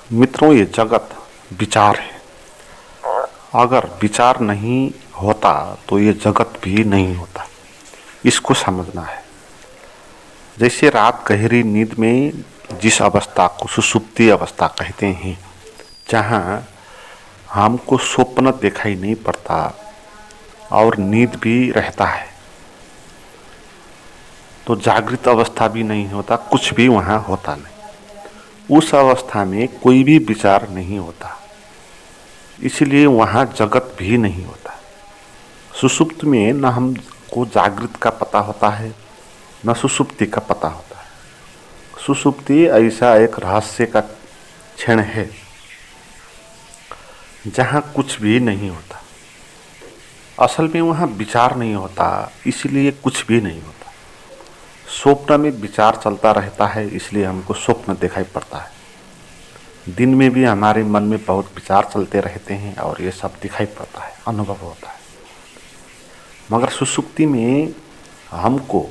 मित्रों, ये जगत विचार है। अगर विचार नहीं होता तो ये जगत भी नहीं होता। इसको समझना है। जैसे रात गहरी नींद में जिस अवस्था को सुषुप्ति अवस्था कहते हैं, जहाँ हमको स्वप्न दिखाई नहीं पड़ता और नींद भी रहता है, तो जागृत अवस्था भी नहीं होता, कुछ भी वहाँ होता नहीं। उस अवस्था में कोई भी विचार नहीं होता, इसलिए वहाँ जगत भी नहीं होता। सुषुप्त में न हमको जागृत का पता होता है, न सुषुप्ति का पता होता है। सुषुप्ति ऐसा एक रहस्य का क्षण है जहाँ कुछ भी नहीं होता। असल में वहाँ विचार नहीं होता, इसलिए कुछ भी नहीं होता। स्वप्न में विचार चलता रहता है, इसलिए हमको स्वप्न दिखाई पड़ता है। दिन में भी हमारे मन में बहुत विचार चलते रहते हैं और ये सब दिखाई पड़ता है, अनुभव होता है। मगर सुषुप्ति में हमको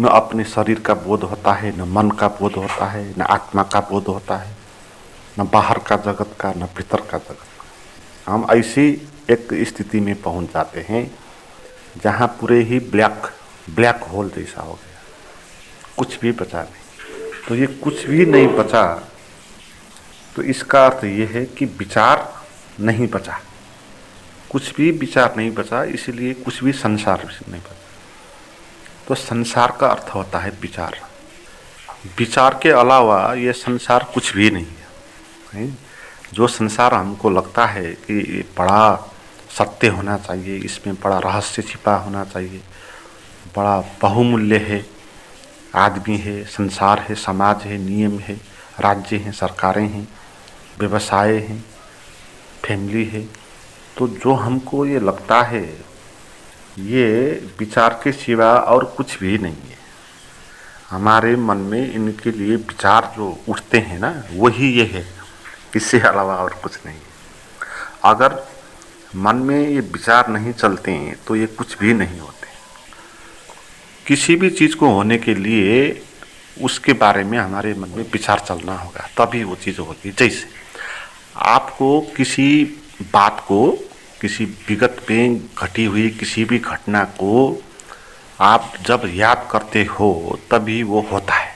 न अपने शरीर का बोध होता है, न मन का बोध होता है, न आत्मा का बोध होता है, न बाहर का जगत का, न भीतर का जगत का। हम ऐसी एक स्थिति में पहुंच जाते हैं जहां पूरे ही ब्लैक होल जैसा हो गया, कुछ भी बचा नहीं। तो ये कुछ भी नहीं बचा, तो इसका अर्थ ये है कि विचार नहीं बचा। कुछ भी विचार नहीं बचा, इसलिए कुछ भी संसार नहीं बचा। तो संसार का अर्थ होता है विचार। विचार के अलावा ये संसार कुछ भी नहीं है। जो संसार हमको लगता है कि बड़ा सत्य होना चाहिए, इसमें बड़ा रहस्य छिपा होना चाहिए, बड़ा बहुमूल्य है, आदमी है, संसार है, समाज है, नियम है, राज्य हैं, सरकारें हैं, व्यवसाय हैं, फैमिली है, तो जो हमको ये लगता है ये विचार के सिवा और कुछ भी नहीं है। हमारे मन में इनके लिए विचार जो उठते हैं ना, वही ये है, इससे अलावा और कुछ नहीं है। अगर मन में ये विचार नहीं चलते हैं तो ये कुछ भी नहीं होते। किसी भी चीज़ को होने के लिए उसके बारे में हमारे मन में विचार चलना होगा, तभी वो चीज़ होगी। जैसे आपको किसी बात को, किसी विगत में घटी हुई किसी भी घटना को आप जब याद करते हो तभी वो होता है।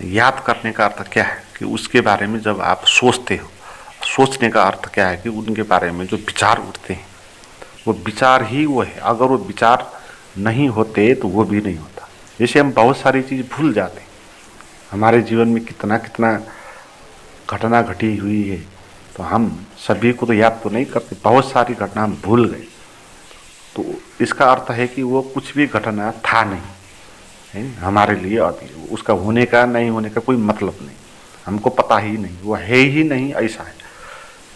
याद करने का अर्थ क्या है कि उसके बारे में जब आप सोचते हो, सोचने का अर्थ क्या है कि उनके बारे में जो विचार उठते हैं वो विचार ही वो है। अगर वो विचार नहीं होते तो वो भी नहीं होता। जैसे हम बहुत सारी चीज़ भूल जाते हैं, हमारे जीवन में कितना कितना घटना घटी हुई है, तो हम सभी को तो याद तो नहीं करते, बहुत सारी घटना हम भूल गए। तो इसका अर्थ है कि वो कुछ भी घटना था नहीं है हमारे लिए, और उसका होने का नहीं होने का कोई मतलब नहीं, हमको पता ही नहीं, वो है ही नहीं, ऐसा है।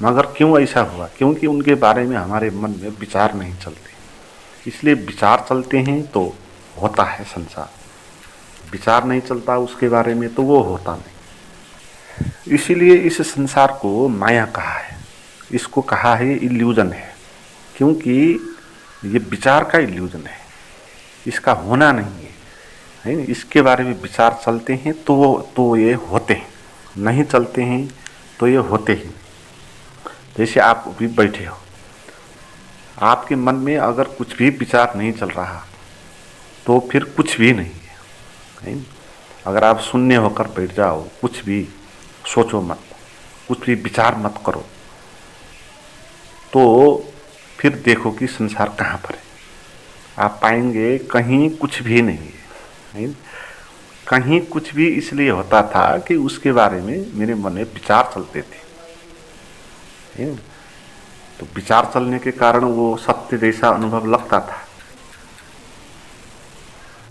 मगर क्यों ऐसा हुआ? क्योंकि उनके बारे में हमारे मन में विचार नहीं चलते, इसलिए विचार चलते हैं तो होता है संसार। विचार नहीं चलता उसके बारे में तो वो होता नहीं। इसीलिए इस संसार को माया कहा है, इसको कहा है इल्यूजन है, क्योंकि ये विचार का इल्यूजन है, इसका होना नहीं है ना। इसके बारे में विचार चलते हैं तो ये होते हैं, नहीं चलते हैं तो ये होते ही। जैसे आप भी बैठे हो, आपके मन में अगर कुछ भी विचार नहीं चल रहा तो फिर कुछ भी नहीं है ना? अगर आप शून्य होकर बैठ जाओ, कुछ भी सोचो मत, कुछ भी विचार मत करो, तो फिर देखो कि संसार कहाँ पर है। आप पाएंगे कहीं कुछ भी नहीं है। कहीं कुछ भी इसलिए होता था कि उसके बारे में मेरे मन में विचार चलते थे। तो विचार चलने के कारण वो सत्य जैसा अनुभव लगता था।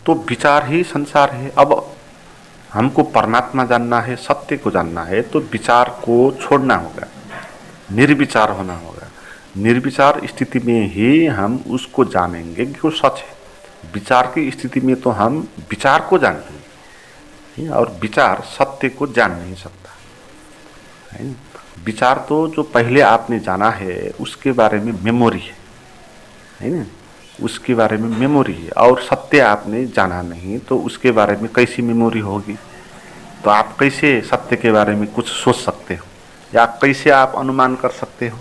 तो विचार ही संसार है। अब हमको परमात्मा जानना है, सत्य को जानना है, तो विचार को छोड़ना होगा, निर्विचार होना होगा। निर्विचार स्थिति में ही हम उसको जानेंगे कि वो सच है। विचार की स्थिति में तो हम विचार को जानेंगे और विचार सत्य को जान नहीं सकता है। विचार तो जो पहले आपने जाना है उसके बारे में मेमोरी है ना, उसके बारे में मेमोरी है, और सत्य आपने जाना नहीं तो उसके बारे में कैसी मेमोरी होगी। तो आप कैसे सत्य के बारे में कुछ सोच सकते हो, या कैसे आप अनुमान कर सकते हो?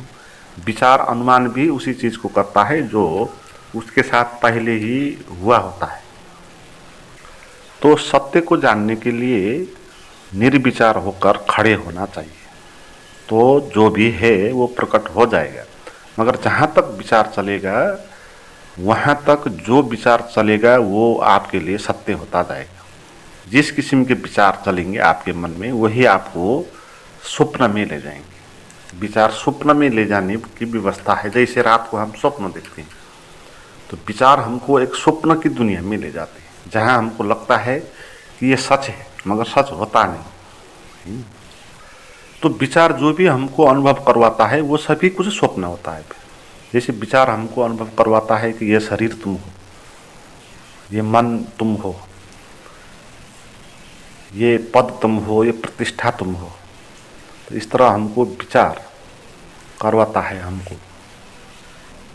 विचार अनुमान भी उसी चीज़ को करता है जो उसके साथ पहले ही हुआ होता है। तो सत्य को जानने के लिए निर्विचार होकर खड़े होना चाहिए, तो जो भी है वो प्रकट हो जाएगा। मगर जहाँ तक विचार चलेगा, वहाँ तक जो विचार चलेगा वो आपके लिए सत्य होता जाएगा। जिस किस्म के विचार चलेंगे आपके मन में, वही आपको स्वप्न में ले जाएंगे। विचार स्वप्न में ले जाने की व्यवस्था है। जैसे रात को हम स्वप्न देखते हैं, तो विचार हमको एक स्वप्न की दुनिया में ले जाते हैं, जहाँ हमको लगता है कि ये सच है, मगर सच होता नहीं। तो विचार जो भी हमको अनुभव करवाता है वो सभी कुछ स्वप्न होता है। जैसे विचार हमको अनुभव करवाता है कि ये शरीर तुम हो, ये मन तुम हो, ये पद तुम हो, ये प्रतिष्ठा तुम हो। तो इस तरह हमको विचार करवाता है हमको।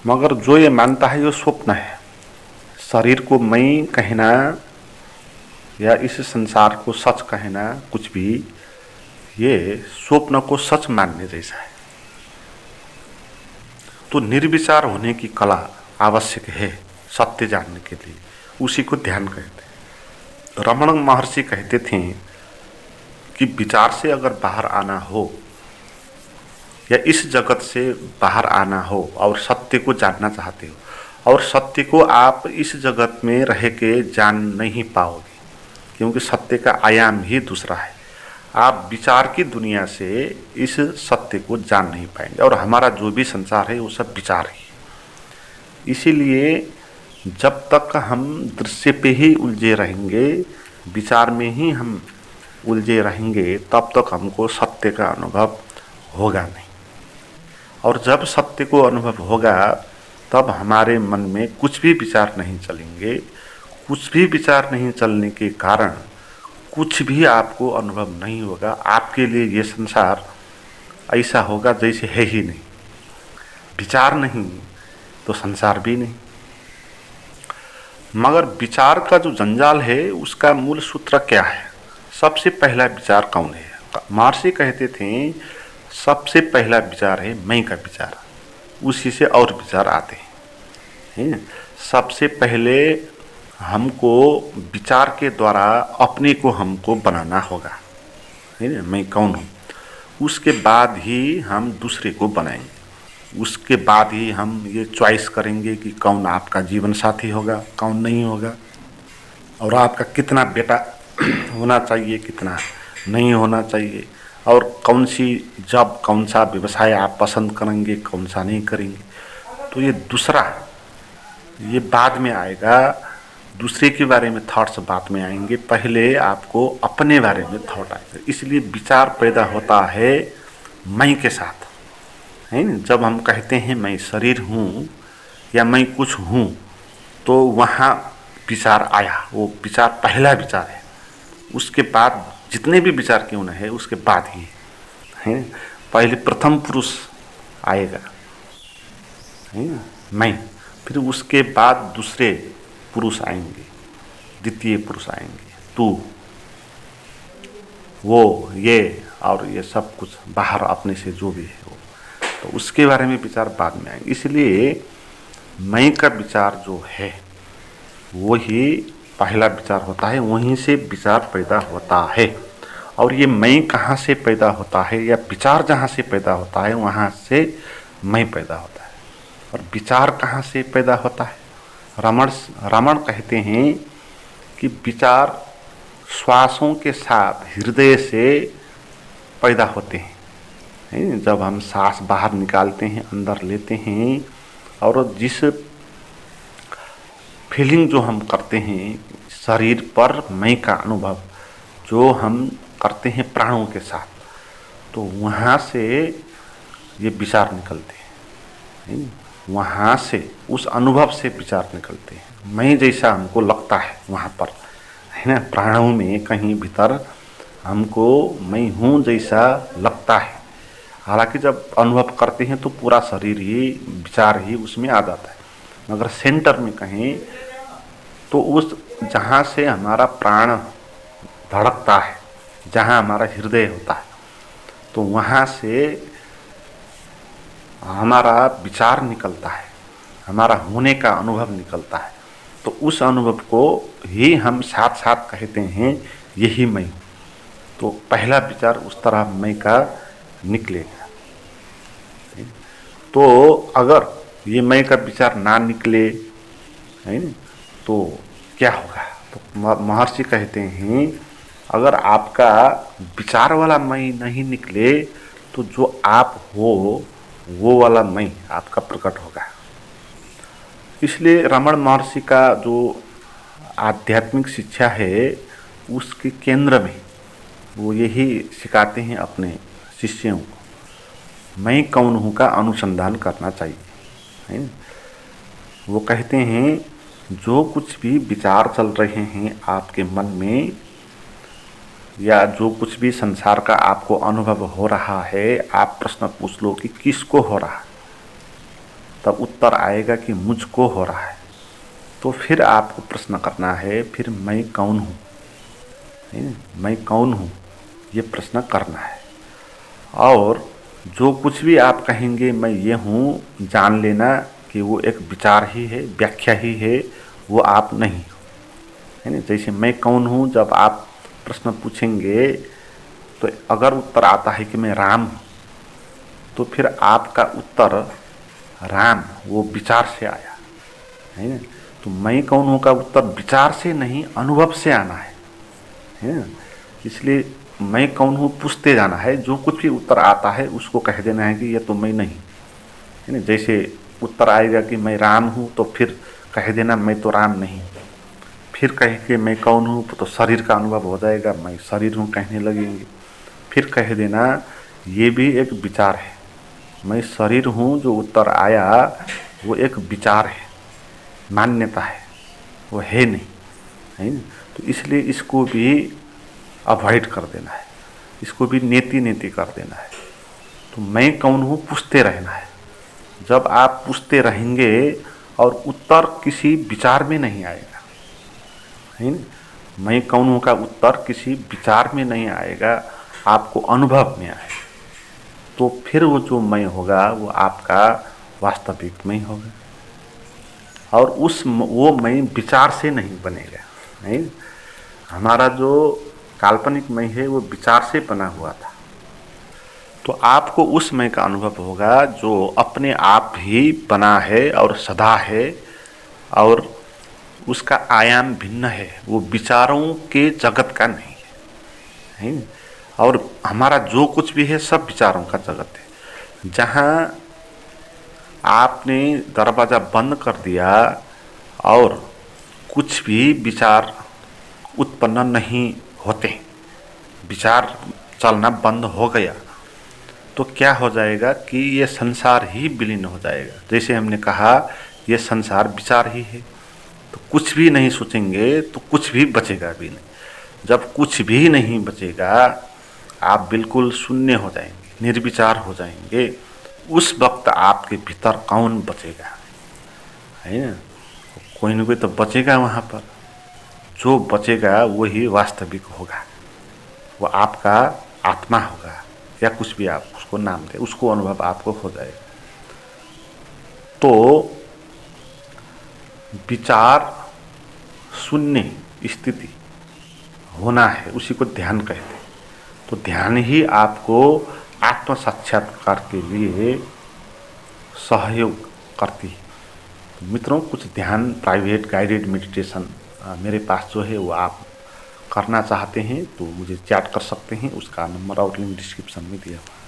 मगर जो ये मानता है ये स्वप्न है। शरीर को मैं कहना या इस संसार को सच कहना, कुछ भी, ये स्वप्न को सच मानने जैसा है। तो निर्विचार होने की कला आवश्यक है सत्य जानने के लिए। उसी को ध्यान कहते हैं। रमण महर्षि कहते थे कि विचार से अगर बाहर आना हो या इस जगत से बाहर आना हो और सत्य को जानना चाहते हो, और सत्य को आप इस जगत में रह के जान नहीं पाओगे, क्योंकि सत्य का आयाम ही दूसरा है। आप विचार की दुनिया से इस सत्य को जान नहीं पाएंगे, और हमारा जो भी संसार है वो सब विचार ही। इसीलिए जब तक हम दृश्य पे ही उलझे रहेंगे, विचार में ही हम उलझे रहेंगे, तब तक हमको सत्य का अनुभव होगा नहीं। और जब सत्य को अनुभव होगा, तब हमारे मन में कुछ भी विचार नहीं चलेंगे। कुछ भी विचार नहीं चलने के कारण कुछ भी आपको अनुभव नहीं होगा। आपके लिए ये संसार ऐसा होगा जैसे है ही नहीं। विचार नहीं तो संसार भी नहीं। मगर विचार का जो जंजाल है, उसका मूल सूत्र क्या है? सबसे पहला विचार कौन है? महर्षि कहते थे सबसे पहला विचार है मैं का विचार। उसी से और विचार आते हैं। सबसे पहले हमको विचार के द्वारा अपने को हमको बनाना होगा, है ना, मैं कौन हूँ। उसके बाद ही हम दूसरे को बनाएंगे। उसके बाद ही हम ये चॉइस करेंगे कि कौन आपका जीवन साथी होगा, कौन नहीं होगा, और आपका कितना बेटा होना चाहिए, कितना नहीं होना चाहिए, और कौन सी जॉब, कौन सा व्यवसाय आप पसंद करेंगे, कौन सा नहीं करेंगे। तो ये दूसरा, ये बाद में आएगा। दूसरे के बारे में थॉट्स बाद में आएंगे, पहले आपको अपने बारे में थॉट आएगा। इसलिए विचार पैदा होता है मैं के साथ, है ना। जब हम कहते हैं मैं शरीर हूँ या मैं कुछ हूँ, तो वहाँ विचार आया। वो विचार पहला विचार है। उसके बाद जितने भी विचार क्यों न है, उसके बाद ही है। पहले प्रथम पुरुष आएगा, है ना, मैं। फिर उसके बाद दूसरे पुरुष आएंगे, द्वितीय पुरुष आएंगे, तू, वो, ये, और ये सब कुछ बाहर अपने से जो भी है वो। तो उसके बारे में विचार बाद में आएंगे। इसलिए मैं का विचार जो है वही पहला विचार होता है। वहीं से विचार पैदा होता है। और ये मैं कहाँ से पैदा होता है, या विचार जहाँ से पैदा होता है वहाँ से मैं पैदा होता है। और विचार कहाँ से पैदा होता है? रमण कहते हैं कि विचार श्वासों के साथ हृदय से पैदा होते हैं। जब हम सांस बाहर निकालते हैं, अंदर लेते हैं, और जिस फीलिंग जो हम करते हैं शरीर पर, मैं का अनुभव जो हम करते हैं प्राणों के साथ, तो वहाँ से ये विचार निकलते हैं। वहाँ से, उस अनुभव से विचार निकलते हैं। मैं जैसा हमको लगता है वहाँ पर, है ना, प्राणों में कहीं भीतर हमको मैं हूँ जैसा लगता है। हालांकि जब अनुभव करते हैं तो पूरा शरीर ही, विचार ही उसमें आ जाता है। मगर सेंटर में कहीं, तो उस जहाँ से हमारा प्राण धड़कता है, जहाँ हमारा हृदय होता है, तो वहाँ से हमारा विचार निकलता है, हमारा होने का अनुभव निकलता है। तो उस अनुभव को ही हम साथ साथ कहते हैं यही मैं हूँ। तो पहला विचार उस तरह मैं का निकलेगा। तो अगर ये मैं का विचार ना निकले, है ना, तो क्या होगा? तो महर्षि कहते हैं अगर आपका विचार वाला मैं नहीं निकले तो जो आप हो वो वाला मैं आपका प्रकट होगा। इसलिए रमण महर्षि का जो आध्यात्मिक शिक्षा है उसके केंद्र में वो यही सिखाते हैं अपने शिष्यों को, मैं कौन हूँ का अनुसंधान करना चाहिए, है ना। वो कहते हैं जो कुछ भी विचार चल रहे हैं आपके मन में या जो कुछ भी संसार का आपको अनुभव हो रहा है, आप प्रश्न पूछ लो कि किसको हो रहा है, तब उत्तर आएगा कि मुझको हो रहा है। तो फिर आपको प्रश्न करना है फिर मैं कौन हूँ, मैं कौन हूँ, ये प्रश्न करना है। और जो कुछ भी आप कहेंगे मैं ये हूँ, जान लेना कि वो एक विचार ही है, व्याख्या ही है, वो आप नहीं हो, है ना। जैसे मैं कौन हूँ, जब आप प्रश्न पूछेंगे तो अगर उत्तर आता है कि मैं राम हूँ, तो फिर आपका उत्तर राम वो विचार से आया, है ना। तो मैं कौन हूँ का उत्तर विचार से नहीं अनुभव से आना है ना। इसलिए मैं कौन हूँ पूछते जाना है, जो कुछ भी उत्तर आता है उसको कह देना है कि यह तो मैं नहीं, है ना। जैसे उत्तर आएगा कि मैं राम हूँ तो फिर कह देना मैं तो राम नहीं। फिर कह के मैं कौन हूँ तो शरीर का अनुभव हो जाएगा, मैं शरीर हूँ कहने लगेंगे। फिर कह देना ये भी एक विचार है, मैं शरीर हूँ, जो उत्तर आया वो एक विचार है, मान्यता है, वो है नहीं, है ना। तो इसलिए इसको भी अवॉइड कर देना है, इसको भी नेति नेति कर देना है। तो मैं कौन हूँ पूछते रहना है। जब आप पूछते रहेंगे और उत्तर किसी विचार में नहीं आएगा, है ना, मैं कौन हूँ का उत्तर किसी विचार में नहीं आएगा, आपको अनुभव में आएगा, तो फिर वो जो मैं होगा वो आपका वास्तविक मैं होगा। और वो मैं विचार से नहीं बनेगा, नहीं। हमारा जो काल्पनिक मैं है वो विचार से बना हुआ था। तो आपको उस मैं का अनुभव होगा जो अपने आप ही बना है और सदा है, और उसका आयाम भिन्न है, वो विचारों के जगत का नहीं है, है। और हमारा जो कुछ भी है सब विचारों का जगत है। जहाँ आपने दरवाज़ा बंद कर दिया और कुछ भी विचार उत्पन्न नहीं होते, विचार चलना बंद हो गया, तो क्या हो जाएगा कि ये संसार ही विलीन हो जाएगा। जैसे हमने कहा ये संसार विचार ही है, तो कुछ भी नहीं सोचेंगे तो कुछ भी बचेगा भी नहीं। जब कुछ भी नहीं बचेगा आप बिल्कुल शून्य हो जाएंगे, निर्विचार हो जाएंगे। उस वक्त आपके भीतर कौन बचेगा, है ना। कोई न कोई तो बचेगा वहाँ पर, जो बचेगा वही वास्तविक होगा, वो आपका आत्मा होगा या कुछ भी आप उसको नाम दे, उसको अनुभव आपको हो जाएगा। तो विचार शून्य स्थिति होना है, उसी को ध्यान कहते हैं। तो ध्यान ही आपको आत्म साक्षात्कार के लिए सहयोग करती है। तो मित्रों, कुछ ध्यान प्राइवेट गाइडेड मेडिटेशन मेरे पास जो है वो आप करना चाहते हैं तो मुझे चैट कर सकते हैं, उसका नंबर और लिंक डिस्क्रिप्शन में दिया हुआ है।